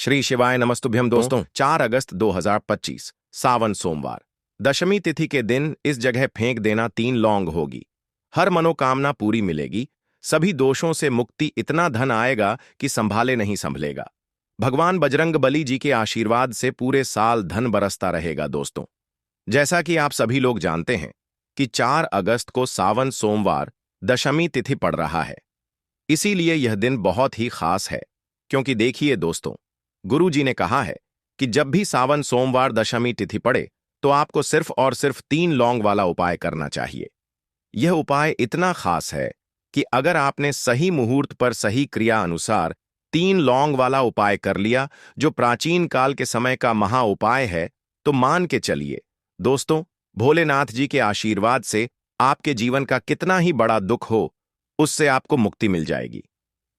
श्री शिवाय नमस्तुभ्यम दोस्तों। 4 अगस्त 2025 सावन सोमवार दशमी तिथि के दिन इस जगह फेंक देना 3 लौंग होगी। हर मनोकामना पूरी मिलेगी। सभी दोषों से मुक्ति, इतना धन आएगा कि संभाले नहीं संभलेगा। भगवान बजरंग बली जी के आशीर्वाद से पूरे साल धन बरसता रहेगा। दोस्तों, जैसा कि आप सभी लोग जानते हैं कि 4 अगस्त को सावन सोमवार दशमी तिथि पड़ रहा है। इसीलिए यह दिन बहुत ही खास है, क्योंकि देखिए दोस्तों, गुरु जी ने कहा है कि जब भी सावन सोमवार दशमी तिथि पड़े तो आपको सिर्फ और सिर्फ 3 लौंग वाला उपाय करना चाहिए। यह उपाय इतना खास है कि अगर आपने सही मुहूर्त पर सही क्रिया अनुसार 3 लौंग वाला उपाय कर लिया, जो प्राचीन काल के समय का महा उपाय है, तो मान के चलिए दोस्तों, भोलेनाथ जी के आशीर्वाद से आपके जीवन का कितना ही बड़ा दुख हो, उससे आपको मुक्ति मिल जाएगी।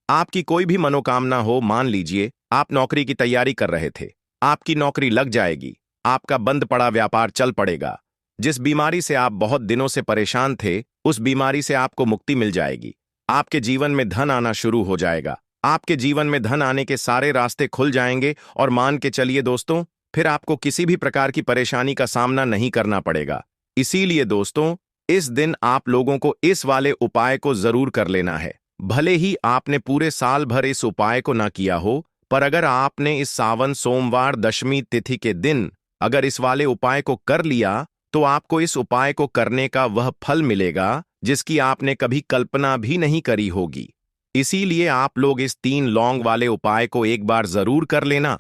आपकी कोई भी मनोकामना हो, मान लीजिए आप नौकरी की तैयारी कर रहे थे, आपकी नौकरी लग जाएगी, आपका बंद पड़ा व्यापार चल पड़ेगा। जिस बीमारी से आप बहुत दिनों से परेशान थे, उस बीमारी से आपको मुक्ति मिल जाएगी। आपके जीवन में धन आना शुरू हो जाएगा। आपके जीवन में धन आने के सारे रास्ते खुल जाएंगे और मान के चलिए दोस्तों, फिर आपको किसी भी प्रकार की परेशानी का सामना नहीं करना पड़ेगा। इसीलिए दोस्तों, इस दिन आप लोगों को इस वाले उपाय को जरूर कर लेना है। भले ही आपने पूरे साल भर इस उपाय को ना किया हो, पर अगर आपने इस सावन सोमवार दशमी तिथि के दिन अगर इस वाले उपाय को कर लिया, तो आपको इस उपाय को करने का वह फल मिलेगा जिसकी आपने कभी कल्पना भी नहीं करी होगी। इसीलिए आप लोग इस 3 लौंग वाले उपाय को एक बार जरूर कर लेना,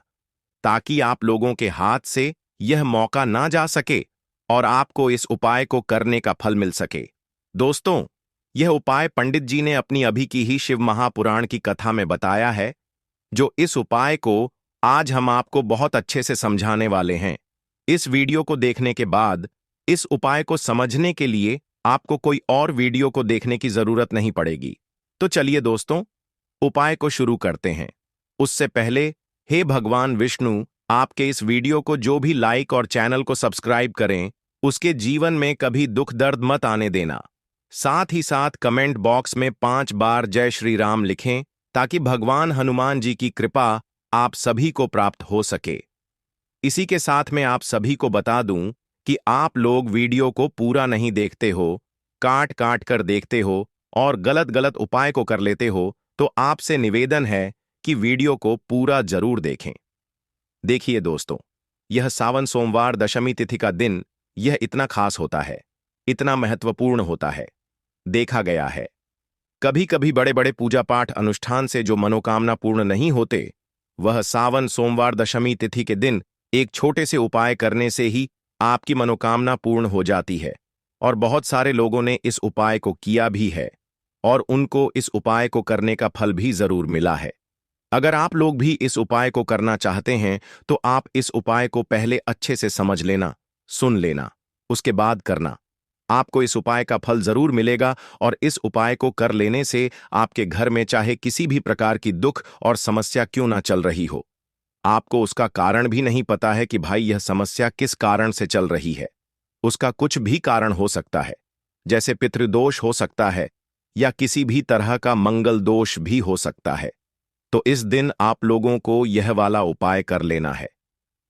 ताकि आप लोगों के हाथ से यह मौका ना जा सके और आपको इस उपाय को करने का फल मिल सके। दोस्तों, यह उपाय पंडित जी ने अपनी अभी की ही शिव महापुराण की कथा में बताया है, जो इस उपाय को आज हम आपको बहुत अच्छे से समझाने वाले हैं। इस वीडियो को देखने के बाद इस उपाय को समझने के लिए आपको कोई और वीडियो को देखने की जरूरत नहीं पड़ेगी। तो चलिए दोस्तों, उपाय को शुरू करते हैं। उससे पहले, हे भगवान विष्णु, आपके इस वीडियो को जो भी लाइक और चैनल को सब्सक्राइब करें, उसके जीवन में कभी दुख दर्द मत आने देना। साथ ही साथ कमेंट बॉक्स में 5 बार जय श्री राम लिखें, ताकि भगवान हनुमान जी की कृपा आप सभी को प्राप्त हो सके। इसी के साथ मैं आप सभी को बता दूं कि आप लोग वीडियो को पूरा नहीं देखते हो, काट काट कर देखते हो और गलत गलत उपाय को कर लेते हो, तो आपसे निवेदन है कि वीडियो को पूरा जरूर देखें। देखिए दोस्तों, यह सावन सोमवार दशमी तिथि का दिन यह इतना खास होता है, इतना महत्वपूर्ण होता है। देखा गया है, कभी कभी बड़े बड़े पूजा पाठ अनुष्ठान से जो मनोकामना पूर्ण नहीं होते, वह सावन सोमवार दशमी तिथि के दिन एक छोटे से उपाय करने से ही आपकी मनोकामना पूर्ण हो जाती है। और बहुत सारे लोगों ने इस उपाय को किया भी है और उनको इस उपाय को करने का फल भी जरूर मिला है। अगर आप लोग भी इस उपाय को करना चाहते हैं, तो आप इस उपाय को पहले अच्छे से समझ लेना, सुन लेना, उसके बाद करना। आपको इस उपाय का फल जरूर मिलेगा और इस उपाय को कर लेने से आपके घर में चाहे किसी भी प्रकार की दुख और समस्या क्यों ना चल रही हो, आपको उसका कारण भी नहीं पता है कि भाई यह समस्या किस कारण से चल रही है। उसका कुछ भी कारण हो सकता है, जैसे पितृदोष हो सकता है या किसी भी तरह का मंगल दोष भी हो सकता है। तो इस दिन आप लोगों को यह वाला उपाय कर लेना है।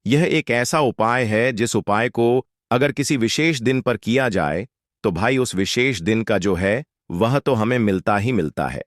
यह एक ऐसा उपाय है जिस उपाय को अगर किसी विशेष दिन पर किया जाए, तो भाई उस विशेष दिन का जो है वह तो हमें मिलता ही मिलता है।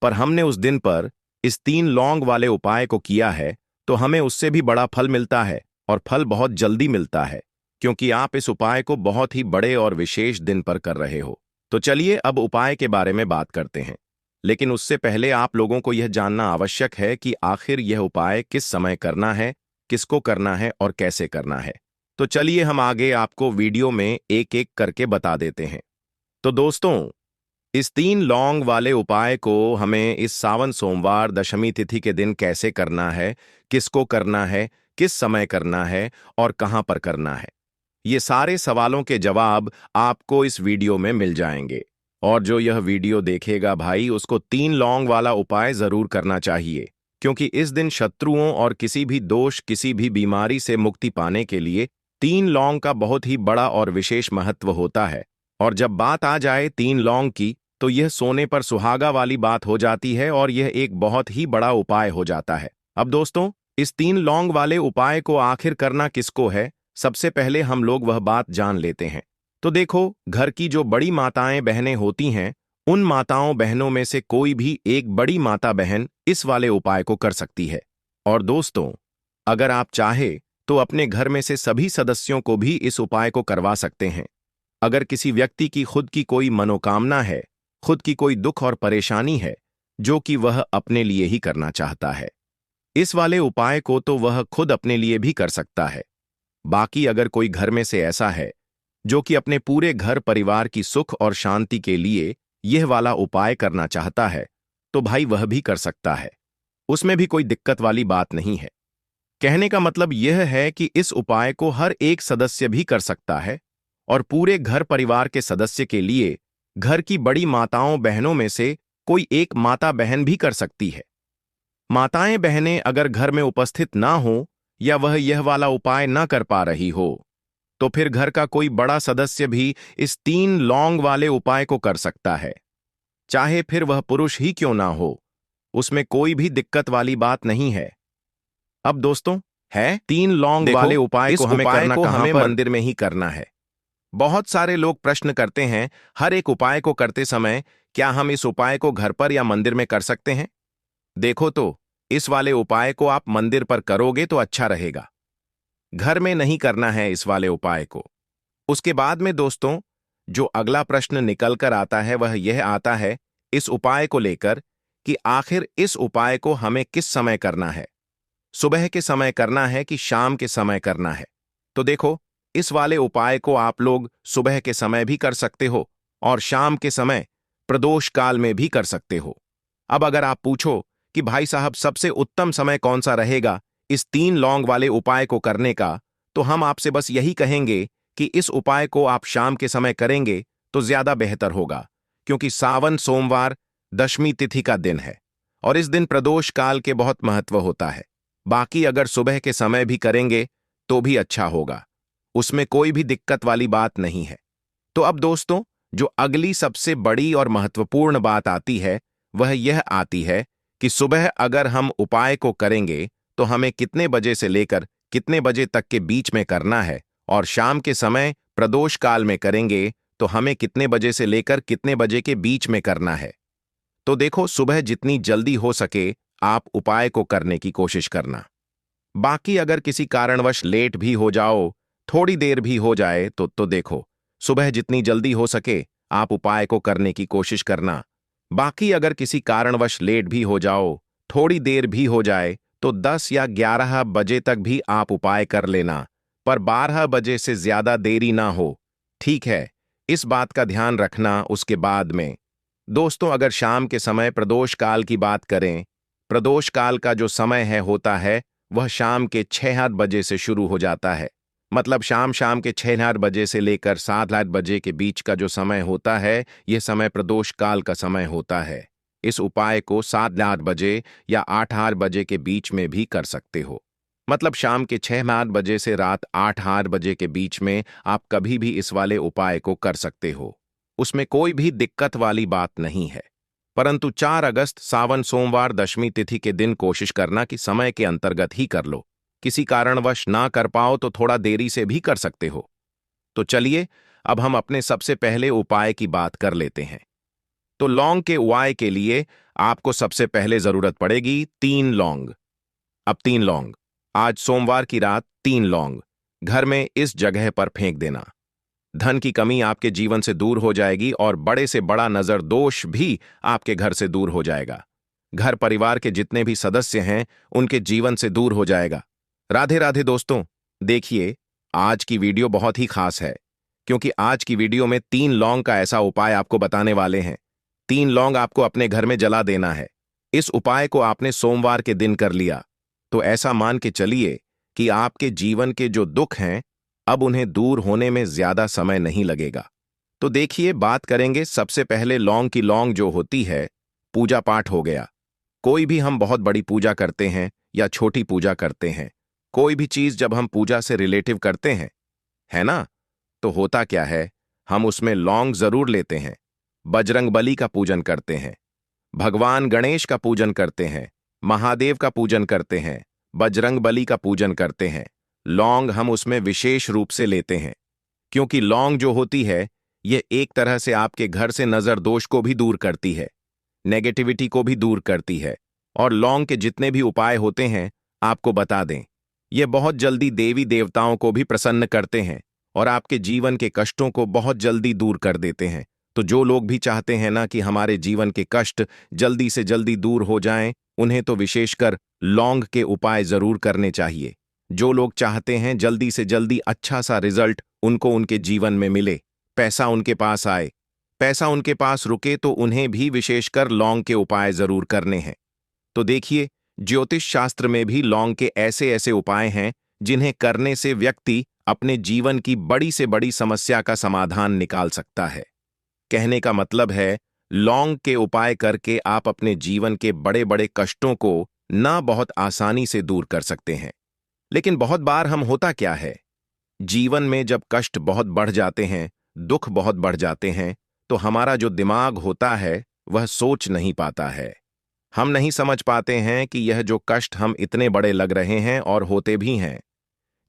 पर हमने उस दिन पर इस 3 लौंग वाले उपाय को किया है, तो हमें उससे भी बड़ा फल मिलता है और फल बहुत जल्दी मिलता है, क्योंकि आप इस उपाय को बहुत ही बड़े और विशेष दिन पर कर रहे हो। तो चलिए अब उपाय के बारे में बात करते हैं। लेकिन उससे पहले आप लोगों को यह जानना आवश्यक है कि आखिर यह उपाय किस समय करना है, किसको करना है और कैसे करना है। तो चलिए हम आगे आपको वीडियो में एक एक करके बता देते हैं। तो दोस्तों, इस 3 लौंग वाले उपाय को हमें इस सावन सोमवार दशमी तिथि के दिन कैसे करना है, किसको करना है, किस समय करना है और कहां पर करना है, ये सारे सवालों के जवाब आपको इस वीडियो में मिल जाएंगे। और जो यह वीडियो देखेगा भाई, उसको 3 लौंग वाला उपाय जरूर करना चाहिए, क्योंकि इस दिन शत्रुओं और किसी भी दोष, किसी भी बीमारी से मुक्ति पाने के लिए 3 लौंग का बहुत ही बड़ा और विशेष महत्व होता है। और जब बात आ जाए 3 लौंग की, तो यह सोने पर सुहागा वाली बात हो जाती है और यह एक बहुत ही बड़ा उपाय हो जाता है। अब दोस्तों, इस 3 लौंग वाले उपाय को आखिर करना किसको है, सबसे पहले हम लोग वह बात जान लेते हैं। तो देखो, घर की जो बड़ी माताएं बहनें होती हैं, उन माताओं बहनों में से कोई भी एक बड़ी माता बहन इस वाले उपाय को कर सकती है। और दोस्तों, अगर आप चाहे तो अपने घर में से सभी सदस्यों को भी इस उपाय को करवा सकते हैं। अगर किसी व्यक्ति की खुद की कोई मनोकामना है, खुद की कोई दुख और परेशानी है, जो कि वह अपने लिए ही करना चाहता है, इस वाले उपाय को तो वह खुद अपने लिए भी कर सकता है। बाकी अगर कोई घर में से ऐसा है जो कि अपने पूरे घर परिवार की सुख और शांति के लिए यह वाला उपाय करना चाहता है, तो भाई वह भी कर सकता है। उसमें भी कोई दिक्कत वाली बात नहीं है। कहने का मतलब यह है कि इस उपाय को हर एक सदस्य भी कर सकता है और पूरे घर परिवार के सदस्य के लिए घर की बड़ी माताओं बहनों में से कोई एक माता बहन भी कर सकती है। माताएं बहनें अगर घर में उपस्थित ना हो या वह यह वाला उपाय ना कर पा रही हो, तो फिर घर का कोई बड़ा सदस्य भी इस 3 लौंग वाले उपाय को कर सकता है, चाहे फिर वह पुरुष ही क्यों ना हो। उसमें कोई भी दिक्कत वाली बात नहीं है। अब दोस्तों, है 3 लौंग वाले उपाय को हमें करना कहां पर? मंदिर में ही करना है। बहुत सारे लोग प्रश्न करते हैं, हर एक उपाय को करते समय क्या हम इस उपाय को घर पर या मंदिर में कर सकते हैं? देखो तो, इस वाले उपाय को आप मंदिर पर करोगे तो अच्छा रहेगा। घर में नहीं करना है इस वाले उपाय को। उसके बाद में दोस्तों, जो अगला प्रश्न निकल कर आता है वह यह आता है इस उपाय को लेकर कि आखिर इस उपाय को हमें किस समय करना है, सुबह के समय करना है कि शाम के समय करना है। तो देखो, इस वाले उपाय को आप लोग सुबह के समय भी कर सकते हो और शाम के समय प्रदोष काल में भी कर सकते हो। अब अगर आप पूछो कि भाई साहब सबसे उत्तम समय कौन सा रहेगा इस 3 लौंग वाले उपाय को करने का, तो हम आपसे बस यही कहेंगे कि इस उपाय को आप शाम के समय करेंगे तो ज्यादा बेहतर होगा, क्योंकि सावन सोमवार दशमी तिथि का दिन है और इस दिन प्रदोष काल के बहुत महत्व होता है। बाकी अगर सुबह के समय भी करेंगे तो भी अच्छा होगा, उसमें कोई भी दिक्कत वाली बात नहीं है। तो अब दोस्तों, जो अगली सबसे बड़ी और महत्वपूर्ण बात आती है वह यह आती है कि सुबह अगर हम उपाय को करेंगे तो हमें कितने बजे से लेकर कितने बजे तक के बीच में करना है, और शाम के समय प्रदोष काल में करेंगे तो हमें कितने बजे से लेकर कितने बजे के बीच में करना है। तो देखो, सुबह जितनी जल्दी हो सके आप उपाय को करने की कोशिश करना। बाकी अगर किसी कारणवश लेट भी हो जाओ, थोड़ी देर भी हो जाए, तो देखो, सुबह जितनी जल्दी हो सके आप उपाय को करने की कोशिश करना। बाकी अगर किसी कारणवश लेट भी हो जाओ, थोड़ी देर भी हो जाए, तो 10 या 11 बजे तक भी आप उपाय कर लेना, पर 12 बजे से ज्यादा देरी ना हो। ठीक है, इस बात का ध्यान रखना। उसके बाद में दोस्तों, अगर शाम के समय प्रदोष काल की बात करें, प्रदोष काल का जो समय है होता है वह शाम के 6-8 बजे से शुरू हो जाता है। मतलब शाम के 6-8 बजे से लेकर 7-8 बजे के बीच का जो समय होता है, यह समय प्रदोष काल का समय होता है। इस उपाय को 7-8 बजे या 8-8 बजे के बीच में भी कर सकते हो। मतलब शाम के 6-8 बजे से रात 8-8 बजे के बीच में आप कभी भी इस वाले उपाय को कर सकते हो, उसमें कोई भी दिक्कत वाली बात नहीं है। परंतु 4 अगस्त सावन सोमवार दशमी तिथि के दिन कोशिश करना कि समय के अंतर्गत ही कर लो। किसी कारणवश ना कर पाओ तो थोड़ा देरी से भी कर सकते हो। तो चलिए, अब हम अपने सबसे पहले उपाय की बात कर लेते हैं। तो लौंग के उपाय के लिए आपको सबसे पहले जरूरत पड़ेगी 3 लौंग। अब 3 लौंग, आज सोमवार की रात 3 लौंग घर में इस जगह पर फेंक देना। धन की कमी आपके जीवन से दूर हो जाएगी और बड़े से बड़ा नजर दोष भी आपके घर से दूर हो जाएगा। घर परिवार के जितने भी सदस्य हैं उनके जीवन से दूर हो जाएगा। राधे राधे दोस्तों। देखिए, आज की वीडियो बहुत ही खास है, क्योंकि आज की वीडियो में 3 लौंग का ऐसा उपाय आपको बताने वाले हैं। 3 लौंग आपको अपने घर में जला देना है। इस उपाय को आपने सोमवार के दिन कर लिया तो ऐसा मान के चलिए कि आपके जीवन के जो दुख हैं अब उन्हें दूर होने में ज्यादा समय नहीं लगेगा। तो देखिए, बात करेंगे सबसे पहले लौंग की। लौंग जो होती है, पूजा पाठ हो गया। कोई भी हम बहुत बड़ी पूजा करते हैं या छोटी पूजा करते हैं, कोई भी चीज जब हम पूजा से रिलेटिव करते हैं, है ना, तो होता क्या है, हम उसमें लौंग जरूर लेते हैं। बजरंगबली का पूजन करते हैं, भगवान गणेश का पूजन करते हैं, महादेव का पूजन करते हैं, बजरंगबली का पूजन करते हैं। लौंग हम उसमें विशेष रूप से लेते हैं, क्योंकि लौंग जो होती है, यह एक तरह से आपके घर से नजर दोष को भी दूर करती है, नेगेटिविटी को भी दूर करती है। और लौंग के जितने भी उपाय होते हैं, आपको बता दें, ये बहुत जल्दी देवी देवताओं को भी प्रसन्न करते हैं और आपके जीवन के कष्टों को बहुत जल्दी दूर कर देते हैं। तो जो लोग भी चाहते हैं ना कि हमारे जीवन के कष्ट जल्दी से जल्दी दूर हो जाएं, उन्हें तो विशेषकर लौंग के उपाय जरूर करने चाहिए। जो लोग चाहते हैं जल्दी से जल्दी अच्छा सा रिजल्ट उनको उनके जीवन में मिले, पैसा उनके पास आए, पैसा उनके पास रुके, तो उन्हें भी विशेषकर लौंग के उपाय जरूर करने हैं। तो देखिए, ज्योतिष शास्त्र में भी लौंग के ऐसे ऐसे उपाय हैं जिन्हें करने से व्यक्ति अपने जीवन की बड़ी से बड़ी समस्या का समाधान निकाल सकता है। कहने का मतलब है, लौंग के उपाय करके आप अपने जीवन के बड़े बड़े कष्टों को ना बहुत आसानी से दूर कर सकते हैं। लेकिन बहुत बार हम होता क्या है, जीवन में जब कष्ट बहुत बढ़ जाते हैं, दुख बहुत बढ़ जाते हैं, तो हमारा जो दिमाग होता है वह सोच नहीं पाता है। हम नहीं समझ पाते हैं कि यह जो कष्ट हम इतने बड़े लग रहे हैं और होते भी हैं।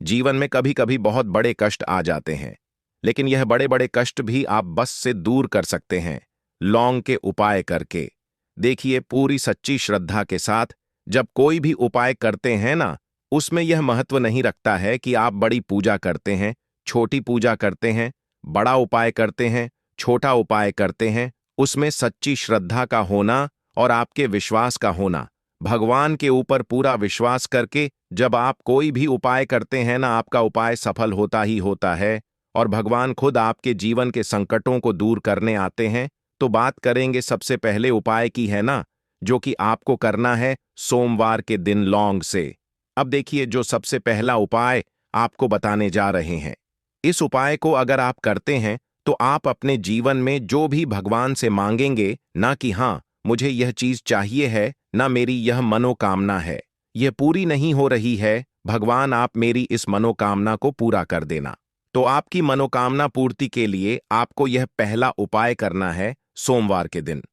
जीवन में कभी कभी बहुत बड़े कष्ट आ जाते हैं, लेकिन यह बड़े बड़े कष्ट भी आप बस से दूर कर सकते हैं लौंग के उपाय करके। देखिए, पूरी सच्ची श्रद्धा के साथ जब कोई भी उपाय करते हैं ना, उसमें यह महत्व नहीं रखता है कि आप बड़ी पूजा करते हैं, छोटी पूजा करते हैं, बड़ा उपाय करते हैं, छोटा उपाय करते हैं। उसमें सच्ची श्रद्धा का होना और आपके विश्वास का होना, भगवान के ऊपर पूरा विश्वास करके जब आप कोई भी उपाय करते हैं ना, आपका उपाय सफल होता ही होता है और भगवान खुद आपके जीवन के संकटों को दूर करने आते हैं। तो बात करेंगे सबसे पहले उपाय की, है ना, जो कि आपको करना है सोमवार के दिन लौंग से। अब देखिए, जो सबसे पहला उपाय आपको बताने जा रहे हैं, इस उपाय को अगर आप करते हैं तो आप अपने जीवन में जो भी भगवान से मांगेंगे, ना कि हाँ मुझे यह चीज चाहिए है, ना मेरी यह मनोकामना है, यह पूरी नहीं हो रही है, भगवान आप मेरी इस मनोकामना को पूरा कर देना। तो आपकी मनोकामना पूर्ति के लिए आपको यह पहला उपाय करना है सोमवार के दिन।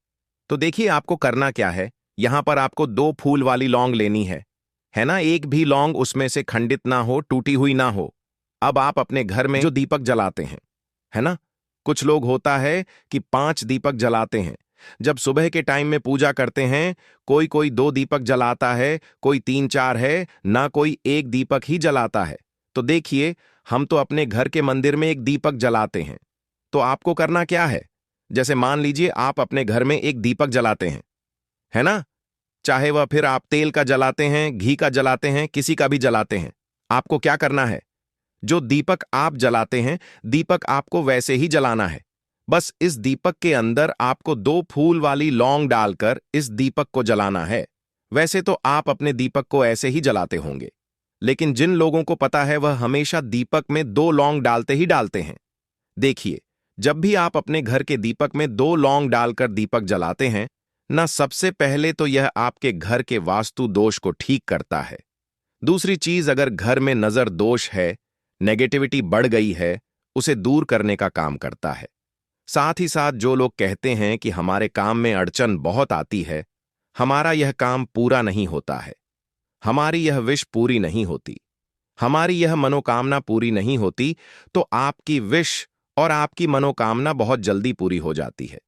तो देखिए, आपको करना क्या है, यहां पर आपको 2 फूल वाली लौंग लेनी है ना। एक भी लौंग उसमें से खंडित ना हो, टूटी हुई ना हो। अब आप अपने घर में जो दीपक जलाते हैं, है ना, कुछ लोग होता है कि 5 दीपक जलाते हैं। जब सुबह के टाइम में पूजा करते हैं, कोई कोई 2 दीपक जलाता है, कोई 3-4 है, ना कोई 1 दीपक ही जलाता है। तो देखिए, हम तो अपने घर के मंदिर में 1 दीपक जलाते हैं। तो आपको करना क्या है, जैसे मान लीजिए आप अपने घर में 1 दीपक जलाते हैं, है ना, चाहे वह फिर आप तेल का जलाते हैं, घी का जलाते हैं, किसी का भी जलाते हैं। आपको क्या करना है, जो दीपक आप जलाते हैं, दीपक आपको वैसे ही जलाना है। बस इस दीपक के अंदर आपको 2 फूल वाली लौंग डालकर इस दीपक को जलाना है। वैसे तो आप अपने दीपक को ऐसे ही जलाते होंगे, लेकिन जिन लोगों को पता है वह हमेशा दीपक में 2 लौंग डालते ही डालते हैं। देखिए, जब भी आप अपने घर के दीपक में 2 लौंग डालकर दीपक जलाते हैं ना, सबसे पहले तो यह आपके घर के वास्तु दोष को ठीक करता है। दूसरी चीज, अगर घर में नजर दोष है, नेगेटिविटी बढ़ गई है, उसे दूर करने का काम करता है। साथ ही साथ जो लोग कहते हैं कि हमारे काम में अड़चन बहुत आती है, हमारा यह काम पूरा नहीं होता है, हमारी यह विश पूरी नहीं होती, हमारी यह मनोकामना पूरी नहीं होती, तो आपकी विश और आपकी मनोकामना बहुत जल्दी पूरी हो जाती है।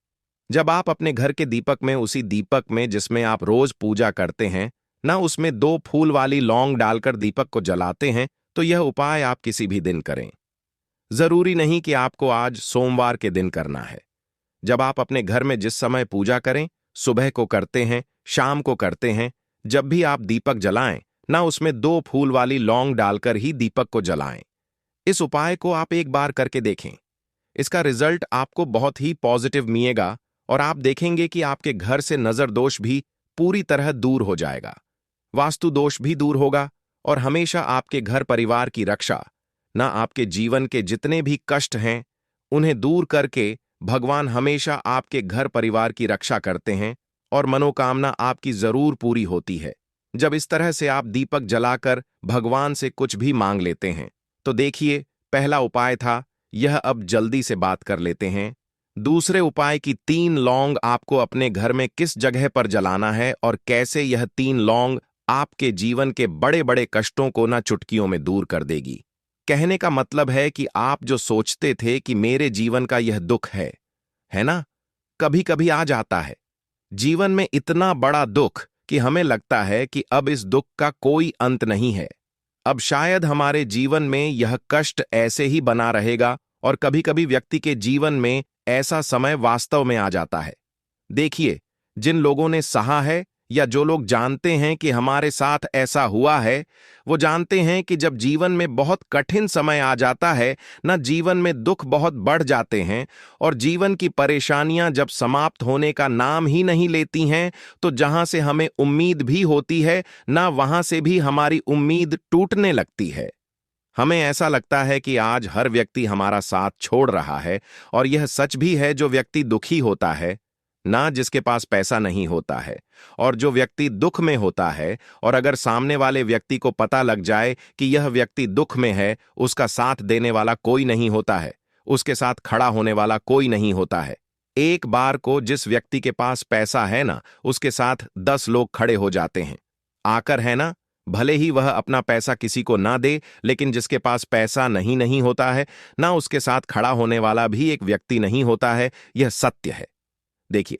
जब आप अपने घर के दीपक में, उसी दीपक में जिसमें आप रोज पूजा करते हैं ना, उसमें 2 फूल वाली लौंग डालकर दीपक को जलाते हैं, तो यह उपाय आप किसी भी दिन करें। जरूरी नहीं कि आपको आज सोमवार के दिन करना है। जब आप अपने घर में जिस समय पूजा करें, सुबह को करते हैं, शाम को करते हैं, जब भी आप दीपक जलाएं ना, उसमें 2 फूल वाली लौंग डालकर ही दीपक को जलाएं। इस उपाय को आप एक बार करके देखें, इसका रिजल्ट आपको बहुत ही पॉजिटिव मिलेगा और आप देखेंगे कि आपके घर से नजर दोष भी पूरी तरह दूर हो जाएगा, वास्तु दोष भी दूर होगा और हमेशा आपके घर परिवार की रक्षा, ना आपके जीवन के जितने भी कष्ट हैं उन्हें दूर करके भगवान हमेशा आपके घर परिवार की रक्षा करते हैं और मनोकामना आपकी जरूर पूरी होती है, जब इस तरह से आप दीपक जलाकर भगवान से कुछ भी मांग लेते हैं। तो देखिए, पहला उपाय था यह। अब जल्दी से बात कर लेते हैं दूसरे उपाय की। 3 लौंग आपको अपने घर में किस जगह पर जलाना है और कैसे यह 3 लौंग आपके जीवन के बड़े बड़े कष्टों को ना चुटकियों में दूर कर देगी। कहने का मतलब है कि आप जो सोचते थे कि मेरे जीवन का यह दुख है ना, कभी कभी आ जाता है। जीवन में इतना बड़ा दुख कि हमें लगता है कि अब इस दुख का कोई अंत नहीं है। अब शायद हमारे जीवन में यह कष्ट ऐसे ही बना रहेगा और कभी कभी व्यक्ति के जीवन में ऐसा समय वास्तव में आ जाता है। देखिए, जिन लोगों ने सहा है या जो लोग जानते हैं कि हमारे साथ ऐसा हुआ है, वो जानते हैं कि जब जीवन में बहुत कठिन समय आ जाता है ना, जीवन में दुख बहुत बढ़ जाते हैं और जीवन की परेशानियां जब समाप्त होने का नाम ही नहीं लेती हैं, तो जहां से हमें उम्मीद भी होती है ना, वहां से भी हमारी उम्मीद टूटने लगती है। हमें ऐसा लगता है कि आज हर व्यक्ति हमारा साथ छोड़ रहा है, और यह सच भी है। जो व्यक्ति दुखी होता है ना, जिसके पास पैसा नहीं होता है, और जो व्यक्ति दुख में होता है, और अगर सामने वाले व्यक्ति को पता लग जाए कि यह व्यक्ति दुख में है, उसका साथ देने वाला कोई नहीं होता है, उसके साथ खड़ा होने वाला कोई नहीं होता है। एक बार को जिस व्यक्ति के पास पैसा है ना, उसके साथ 10 लोग खड़े हो जाते हैं आकर, है ना। भले ही वह अपना पैसा किसी को ना दे, लेकिन जिसके पास पैसा नहीं होता है ना, उसके साथ खड़ा होने वाला भी एक व्यक्ति नहीं होता है। यह सत्य है। देखिए,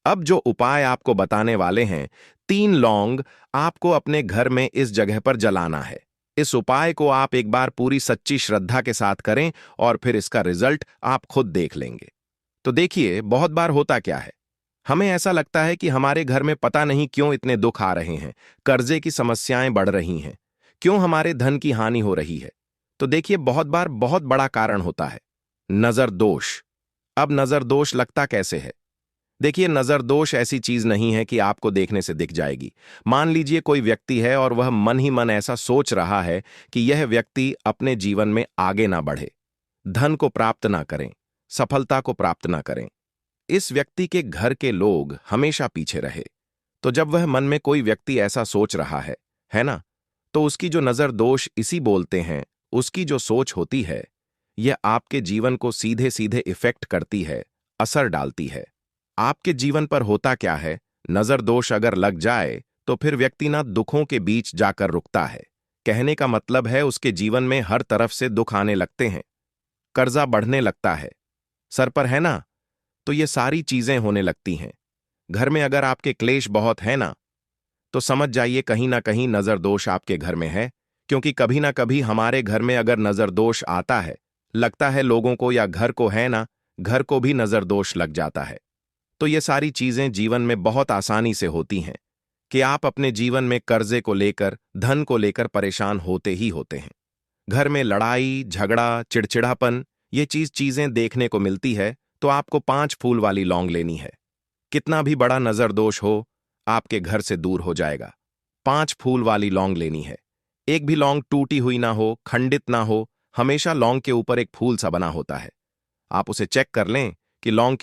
अब जो उपाय आपको बताने वाले हैं, 3 लौंग आपको अपने घर में इस जगह पर जलाना है। इस उपाय को आप एक बार पूरी सच्ची श्रद्धा के साथ करें और फिर इसका रिजल्ट आप खुद देख लेंगे। तो देखिए, बहुत बार होता क्या है, हमें ऐसा लगता है कि हमारे घर में पता नहीं क्यों इतने दुख आ रहे हैं, कर्जे की समस्याएं बढ़ रही हैं, क्यों हमारे धन की हानि हो रही है। तो देखिए, बहुत बार बहुत बड़ा कारण होता है नजर दोष। अब नजर दोष लगता कैसे है? देखिए, नजर दोष ऐसी चीज नहीं है कि आपको देखने से दिख जाएगी। मान लीजिए कोई व्यक्ति है और वह मन ही मन ऐसा सोच रहा है कि यह व्यक्ति अपने जीवन में आगे ना बढ़े, धन को प्राप्त ना करें, सफलता को प्राप्त ना करें। इस व्यक्ति के घर के लोग हमेशा पीछे रहे। तो जब वह मन में कोई व्यक्ति ऐसा सोच रहा है ना, तो उसकी जो नजर दोष इसी बोलते हैं, उसकी जो सोच होती है, यह आपके जीवन को सीधे सीधे इफेक्ट करती है, असर डालती है। आपके जीवन पर होता क्या है, नजर दोष अगर लग जाए तो फिर व्यक्ति ना दुखों के बीच जाकर रुकता है। कहने का मतलब है, उसके जीवन में हर तरफ से दुख आने लगते हैं, कर्जा बढ़ने लगता है, सर पर है ना, तो ये सारी चीजें होने लगती हैं। घर में अगर आपके क्लेश बहुत है ना, तो समझ जाइए कहीं ना कहीं नजर दोष आपके घर में है। क्योंकि कभी ना कभी हमारे घर में अगर नजर दोष आता है, लगता है लोगों को या घर को, है ना, घर को भी नजर दोष लग जाता है। तो ये सारी चीजें जीवन में बहुत आसानी से होती हैं कि आप अपने जीवन में कर्जे को लेकर, धन को लेकर परेशान होते ही होते हैं। घर में लड़ाई झगड़ा, चिड़चिड़ापन, ये चीजें देखने को मिलती है। तो आपको 5 फूल वाली लौंग लेनी है। कितना भी बड़ा नजर दोष हो, आपके घर से दूर हो जाएगा। 5 फूल वाली लौंग लेनी है। एक भी लौंग टूटी हुई ना हो, खंडित ना हो, हमेशा लौंग के ऊपर एक फूल सा बना होता है। आप उसे चेक कर लें कि लौंग